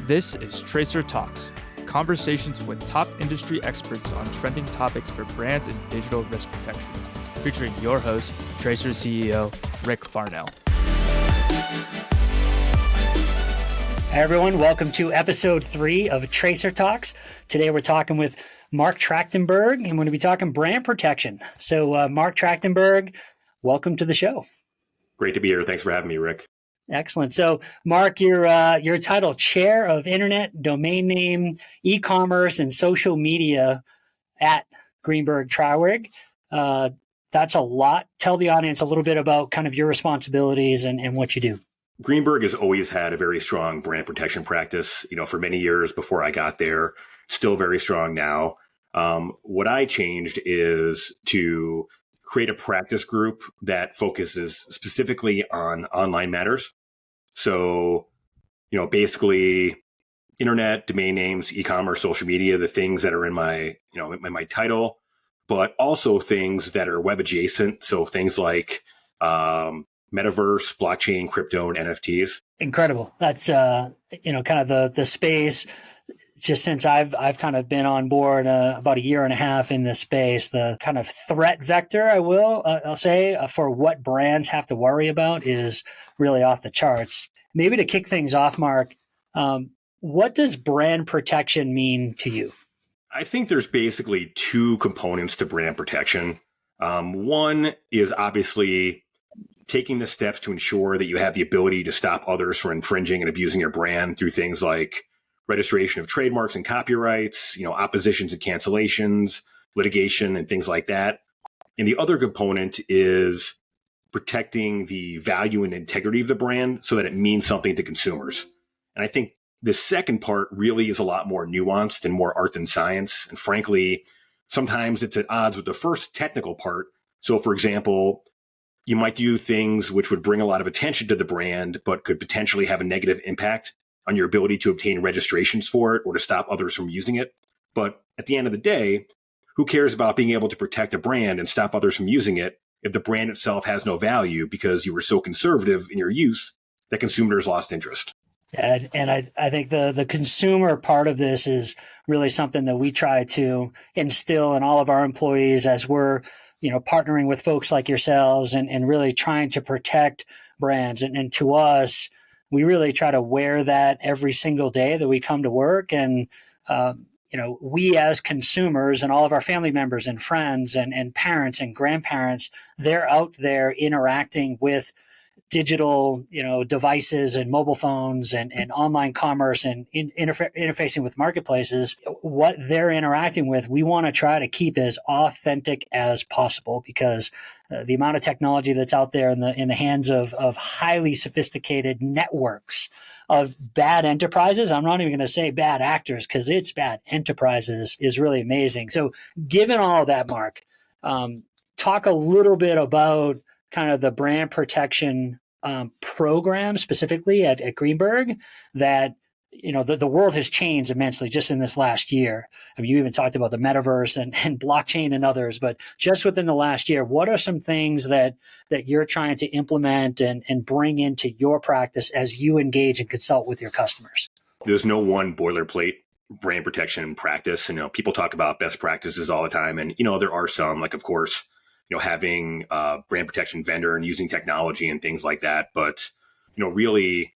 This is Tracer Talks, conversations with top industry experts on trending topics for brands and digital risk protection, featuring your host, Tracer CEO, Rick Farnell. Hi, everyone. Welcome to episode 3 of Tracer Talks. Today, we're talking with Mark Trachtenberg, and we're going to be talking brand protection. So, Mark Trachtenberg, welcome to the show. Great to be here. Thanks for having me, Rick. Excellent. So, Mark, you're titled Chair of Internet, Domain Name, E-commerce, and Social Media at Greenberg Traurig. That's a lot. Tell the audience a little bit about kind of your responsibilities and what you do. Greenberg has always had a very strong brand protection practice, for many years before I got there. Still very strong now. What I changed is to create a practice group that focuses specifically on online matters. So, basically internet, domain names, e-commerce, social media, the things that are in my, in my title, but also things that are web adjacent. So things like, metaverse, blockchain, crypto, and NFTs. Incredible. That's, kind of the space. Just since I've kind of been on board about a year and a half in this space, the kind of threat vector, I'll say, for what brands have to worry about is really off the charts. Maybe to kick things off, Mark, what does brand protection mean to you? I think there's basically 2 components to brand protection. One is obviously taking the steps to ensure that you have the ability to stop others from infringing and abusing your brand through things like registration of trademarks and copyrights, oppositions and cancellations, litigation, and things like that. And the other component is protecting the value and integrity of the brand so that it means something to consumers. And I think the second part really is a lot more nuanced and more art than science. And frankly, sometimes it's at odds with the first technical part. So for example, you might do things which would bring a lot of attention to the brand, but could potentially have a negative impact on your ability to obtain registrations for it or to stop others from using it. But at the end of the day, who cares about being able to protect a brand and stop others from using it if the brand itself has no value because you were so conservative in your use that consumers lost interest? And I think the consumer part of this is really something that we try to instill in all of our employees as we're partnering with folks like yourselves and really trying to protect brands. And to us, we really try to wear that every single day that we come to work. And, we as consumers and all of our family members and friends and parents and grandparents, they're out there interacting with digital, devices and mobile phones and online commerce and interfacing with marketplaces. What they're interacting with, we want to try to keep as authentic as possible because the amount of technology that's out there in the hands of highly sophisticated networks of bad enterprises, I'm not even going to say bad actors because it's bad enterprises, is really amazing. So given all of that, Mark, talk a little bit about kind of the brand protection program specifically at Greenberg that, the world has changed immensely just in this last year. I mean, you even talked about the metaverse and blockchain and others, but just within the last year, what are some things that you're trying to implement and bring into your practice as you engage and consult with your customers? There's no one boilerplate brand protection practice. People talk about best practices all the time. And, there are some, like, of course, having a brand protection vendor and using technology and things like that. But, really,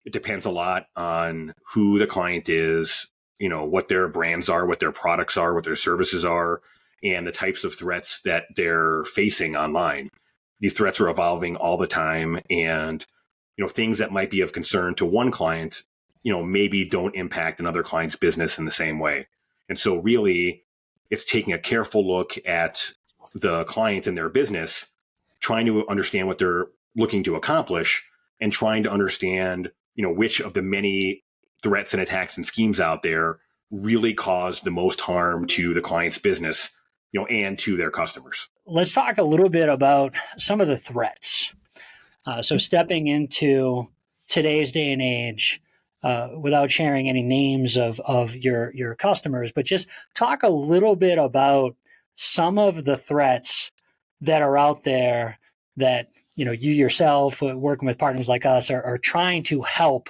it depends a lot on who the client is, what their brands are, what their products are, what their services are, and the types of threats that they're facing online. These threats are evolving all the time. And, things that might be of concern to one client, maybe don't impact another client's business in the same way. And so really, it's taking a careful look at the client and their business, trying to understand what they're looking to accomplish and trying to understand, which of the many threats and attacks and schemes out there really cause the most harm to the client's business, and to their customers. Let's talk a little bit about some of the threats. So stepping into today's day and age, without sharing any names of your customers, but just talk a little bit about some of the threats that are out there that you yourself, working with partners like us, are trying to help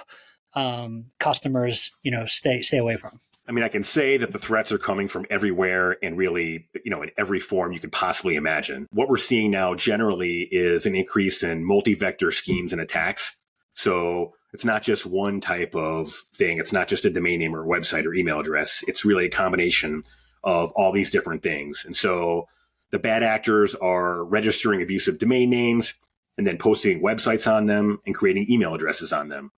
customers, stay away from? I mean, I can say that the threats are coming from everywhere and really, in every form you could possibly imagine. What we're seeing now generally is an increase in multi-vector schemes and attacks. So it's not just one type of thing. It's not just a domain name or a website or email address. It's really a combination of all these different things. And so the bad actors are registering abusive domain names and then posting websites on them and creating email addresses on them.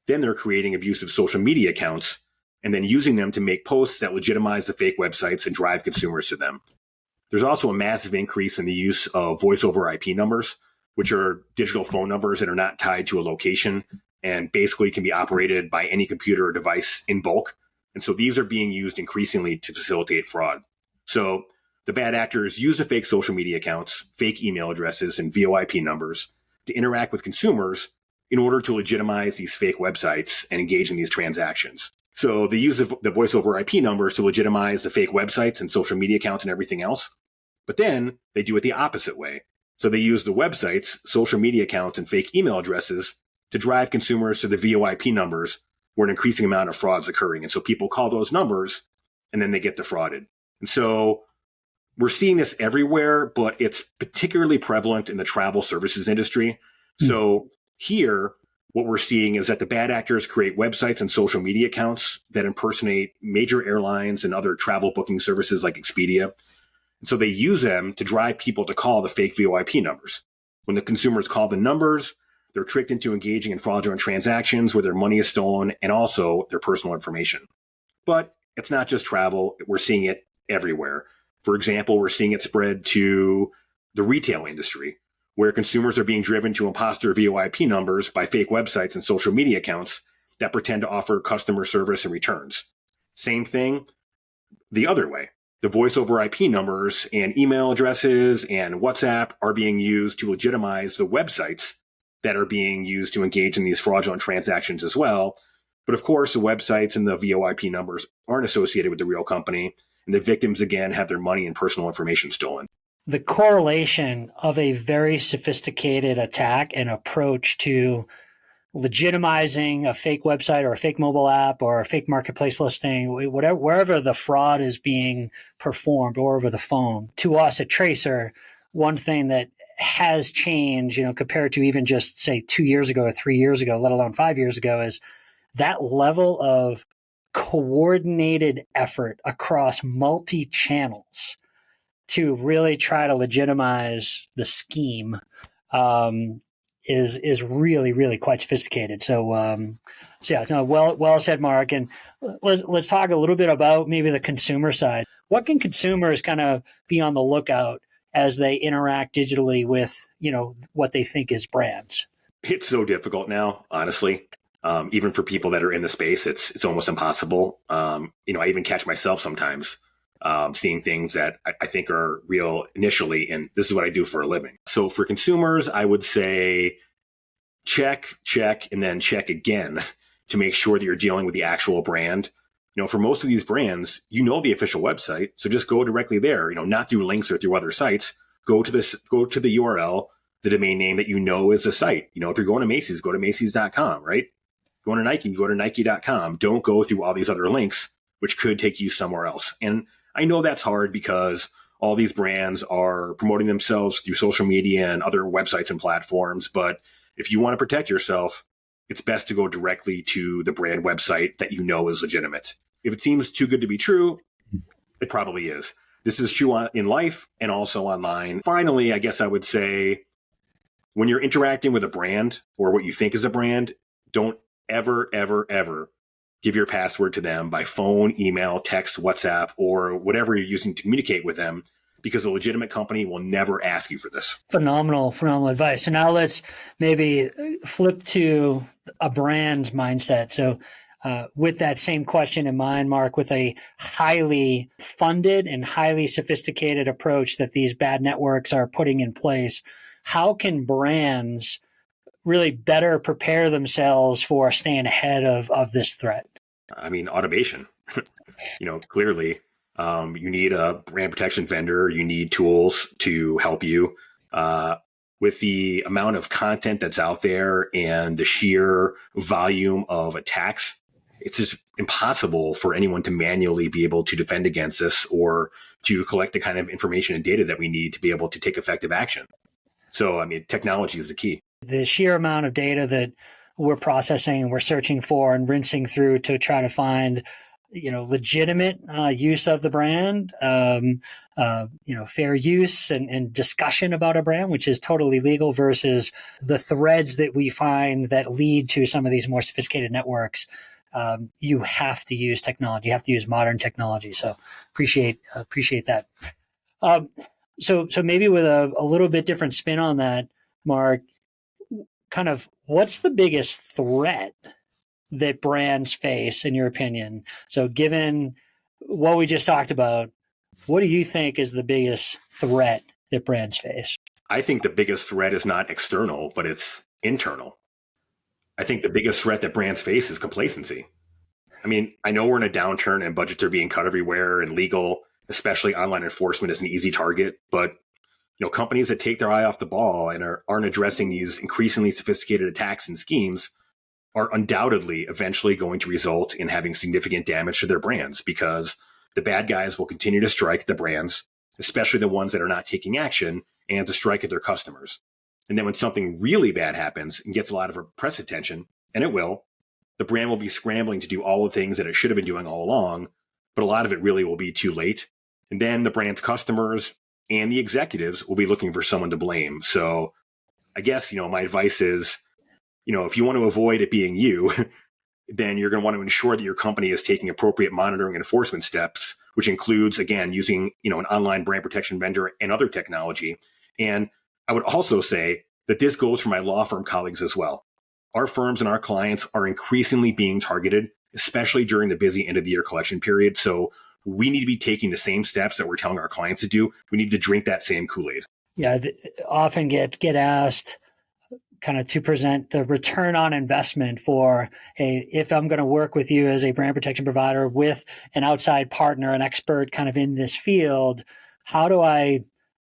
Then they're creating abusive social media accounts and then using them to make posts that legitimize the fake websites and drive consumers to them. There's also a massive increase in the use of voice over IP numbers, which are digital phone numbers that are not tied to a location and basically can be operated by any computer or device in bulk. And so these are being used increasingly to facilitate fraud. So the bad actors use the fake social media accounts, fake email addresses, and VoIP numbers to interact with consumers in order to legitimize these fake websites and engage in these transactions. So they use the voice over IP numbers to legitimize the fake websites and social media accounts and everything else. But then they do it the opposite way. So they use the websites, social media accounts, and fake email addresses to drive consumers to the VoIP numbers where an increasing amount of fraud is occurring. And so people call those numbers and then they get defrauded. And so we're seeing this everywhere, but it's particularly prevalent in the travel services industry. So here, what we're seeing is that the bad actors create websites and social media accounts that impersonate major airlines and other travel booking services like Expedia. And so they use them to drive people to call the fake VoIP numbers. When the consumers call the numbers, they're tricked into engaging in fraudulent transactions where their money is stolen and also their personal information. But it's not just travel. We're seeing it everywhere. For example, we're seeing it spread to the retail industry, where consumers are being driven to imposter VoIP numbers by fake websites and social media accounts that pretend to offer customer service and returns. Same thing the other way. The voice over IP numbers and email addresses and WhatsApp are being used to legitimize the websites that are being used to engage in these fraudulent transactions as well. But of course, the websites and the VoIP numbers aren't associated with the real company, and the victims, again, have their money and personal information stolen. The correlation of a very sophisticated attack and approach to legitimizing a fake website or a fake mobile app or a fake marketplace listing, whatever, wherever the fraud is being performed or over the phone, to us at Tracer, one thing that has changed, compared to even just say 2 years ago or 3 years ago, let alone 5 years ago, is that level of coordinated effort across multi-channels to really try to legitimize the scheme is really, really quite sophisticated. So well said, Mark. And let's talk a little bit about maybe the consumer side. What can consumers kind of be on the lookout as they interact digitally with, what they think is brands? It's so difficult now, honestly. Even for people that are in the space, it's almost impossible. I even catch myself sometimes seeing things that I think are real initially, and this is what I do for a living. So for consumers, I would say check, and then check again to make sure that you're dealing with the actual brand. For most of these brands, the official website, so just go directly there. Not through links or through other sites. Go to the URL, the domain name that is the site. If you're going to Macy's, go to Macy's.com, right? Going to Nike, go to Nike.com. Don't go through all these other links, which could take you somewhere else. And I know that's hard because all these brands are promoting themselves through social media and other websites and platforms. But if you want to protect yourself, it's best to go directly to the brand website that is legitimate. If it seems too good to be true, it probably is. This is true in life and also online. Finally, I guess I would say when you're interacting with a brand or what you think is a brand, don't ever, ever, ever give your password to them by phone, email, text, WhatsApp, or whatever you're using to communicate with them, because a legitimate company will never ask you for this. Phenomenal advice. So now let's maybe flip to a brand's mindset. So with that same question in mind, Mark, with a highly funded and highly sophisticated approach that these bad networks are putting in place, how can brands really better prepare themselves for staying ahead of this threat? I mean, automation. Clearly, you need a brand protection vendor. You need tools to help you. with the amount of content that's out there and the sheer volume of attacks, it's just impossible for anyone to manually be able to defend against this or to collect the kind of information and data that we need to be able to take effective action. So, I mean, technology is the key. The sheer amount of data that we're processing and we're searching for and rinsing through to try to find, legitimate use of the brand, fair use and discussion about a brand, which is totally legal, versus the threads that we find that lead to some of these more sophisticated networks. You have to use technology. You have to use modern technology. So appreciate that. So maybe with a little bit different spin on that, Mark, kind of what's the biggest threat that brands face, in your opinion? So given what we just talked about, what do you think is the biggest threat that brands face? I think the biggest threat is not external, but it's internal. I think the biggest threat that brands face is complacency. I mean, I know we're in a downturn and budgets are being cut everywhere, and legal, especially online enforcement, is an easy target. But companies that take their eye off the ball and aren't addressing these increasingly sophisticated attacks and schemes are undoubtedly eventually going to result in having significant damage to their brands, because the bad guys will continue to strike at the brands, especially the ones that are not taking action, and to strike at their customers. And then when something really bad happens and gets a lot of press attention, and it will, the brand will be scrambling to do all the things that it should have been doing all along, but a lot of it really will be too late. And then the brand's customers and the executives will be looking for someone to blame. So I guess, my advice is, if you want to avoid it being you, then you're going to want to ensure that your company is taking appropriate monitoring and enforcement steps, which includes, again, using, an online brand protection vendor and other technology. And I would also say that this goes for my law firm colleagues as well. Our firms and our clients are increasingly being targeted, especially during the busy end of the year collection period. So we need to be taking the same steps that we're telling our clients to do. We need to drink that same Kool-Aid. Yeah, often get asked kind of to present the return on investment for if I'm going to work with you as a brand protection provider with an outside partner, an expert kind of in this field, how do I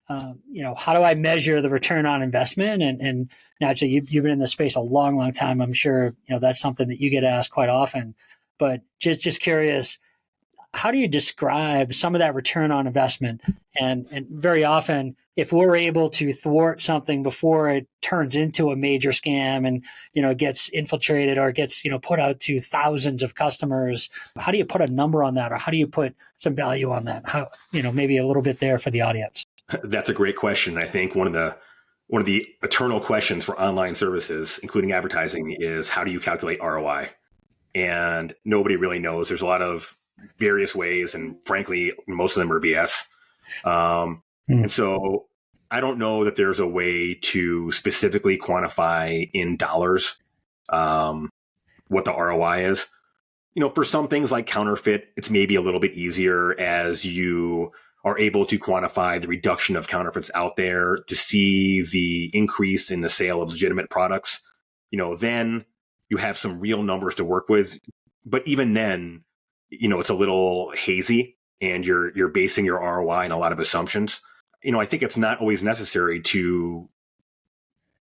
measure the return on investment? And naturally, you've been in this space a long, long time. I'm sure, that's something that you get asked quite often, but just curious, how do you describe some of that return on investment? And very often, if we're able to thwart something before it turns into a major scam and, gets infiltrated or gets, put out to thousands of customers, how do you put a number on that? Or how do you put some value on that? How, maybe a little bit there for the audience. That's a great question. I think one of the eternal questions for online services, including advertising, is how do you calculate ROI? And nobody really knows. There's a lot of various ways, and frankly, most of them are BS. And so I don't know that there's a way to specifically quantify in dollars what the ROI is. For some things like counterfeit, it's maybe a little bit easier as you are able to quantify the reduction of counterfeits out there to see the increase in the sale of legitimate products. Then you have some real numbers to work with. But even then, it's a little hazy and you're basing your ROI on a lot of assumptions. I think it's not always necessary to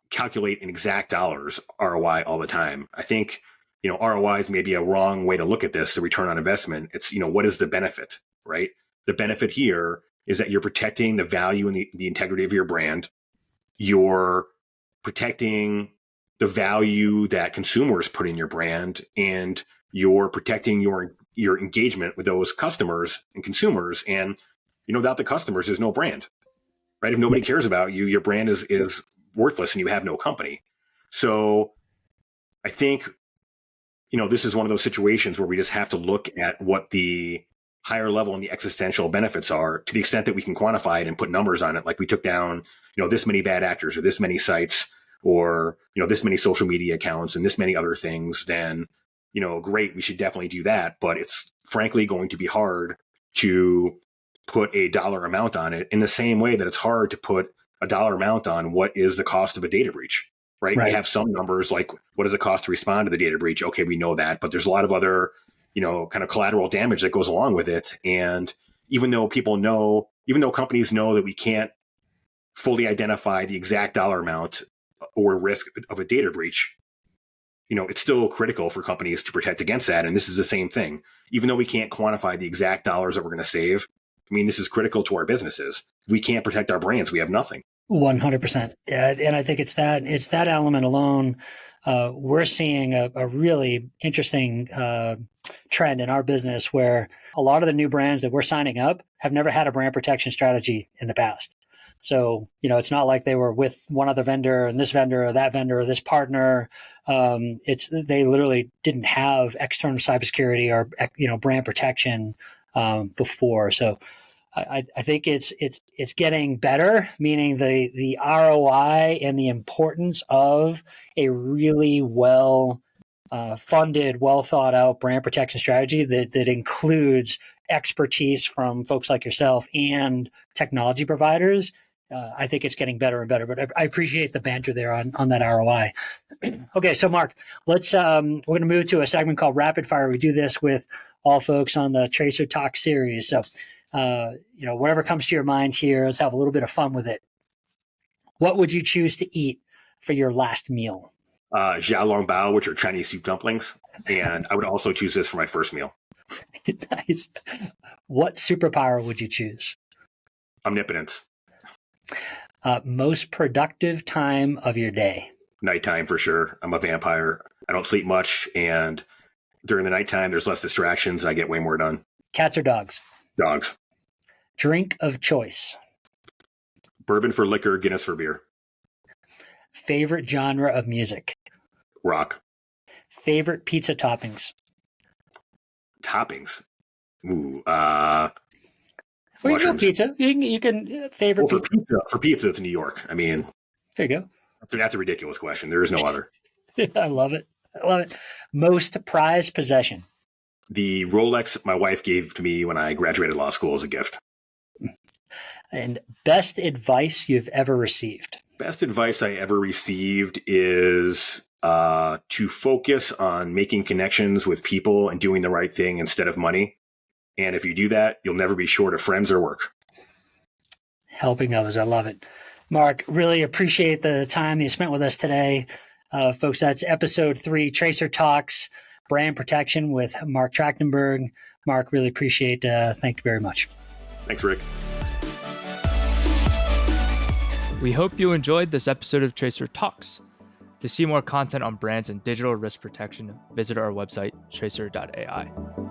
calculate in exact dollars ROI all the time. I think, ROI is maybe a wrong way to look at this, the return on investment. It's, what is the benefit, right? The benefit here is that you're protecting the value and the integrity of your brand. You're protecting the value that consumers put in your brand, and you're protecting your engagement with those customers and consumers. And, without the customers, there's no brand, right? If nobody cares about you, your brand is worthless and you have no company. So I think, this is one of those situations where we just have to look at what the higher level and the existential benefits are, to the extent that we can quantify it and put numbers on it. Like we took down, this many bad actors or this many sites or, this many social media accounts and this many other things, then, great, we should definitely do that. But it's frankly going to be hard to put a dollar amount on it, in the same way that it's hard to put a dollar amount on what is the cost of a data breach, right? We have some numbers like what does it cost to respond to the data breach? Okay, we know that, but there's a lot of other, kind of collateral damage that goes along with it. And even though companies know that we can't fully identify the exact dollar amount or risk of a data breach, it's still critical for companies to protect against that. And this is the same thing. Even though we can't quantify the exact dollars that we're going to save, this is critical to our businesses. If we can't protect our brands, we have nothing. 100%. Yeah, and I think it's that element alone. We're seeing a really interesting trend in our business where a lot of the new brands that we're signing up have never had a brand protection strategy in the past. So, it's not like they were with one other vendor and this vendor or that vendor or this partner. They literally didn't have external cybersecurity or, brand protection before. So I think it's getting better, meaning the ROI and the importance of a really well funded, well thought out brand protection strategy that includes expertise from folks like yourself and technology providers. I think it's getting better and better, but I appreciate the banter there on that ROI. Okay, so Mark, we're going to move to a segment called Rapid Fire. We do this with all folks on the Tracer Talk series. So, whatever comes to your mind here, let's have a little bit of fun with it. What would you choose to eat for your last meal? Xiaolongbao, which are Chinese soup dumplings. And I would also choose this for my first meal. Nice. What superpower would you choose? Omnipotence. Most productive time of your day? Nighttime for sure. I'm a vampire. I don't sleep much. And during the nighttime, there's less distractions. And I get way more done. Cats or dogs? Dogs. Drink of choice? Bourbon for liquor, Guinness for beer. Favorite genre of music? Rock. Favorite pizza toppings? Toppings. Ooh, well, you can go pizza. You can favorite pizza. For pizza, it's New York. There you go. That's a ridiculous question. There is no other. I love it. Most prized possession? The Rolex my wife gave to me when I graduated law school as a gift. And best advice you've ever received? Best advice I ever received is to focus on making connections with people and doing the right thing instead of money. And if you do that, you'll never be short of friends or work. Helping others. I love it. Mark, really appreciate the time you spent with us today. Folks, that's episode 3, Tracer Talks, Brand Protection with Mark Trachtenberg. Mark, really appreciate thank you very much. Thanks, Rick. We hope you enjoyed this episode of Tracer Talks. To see more content on brands and digital risk protection, visit our website, tracer.ai.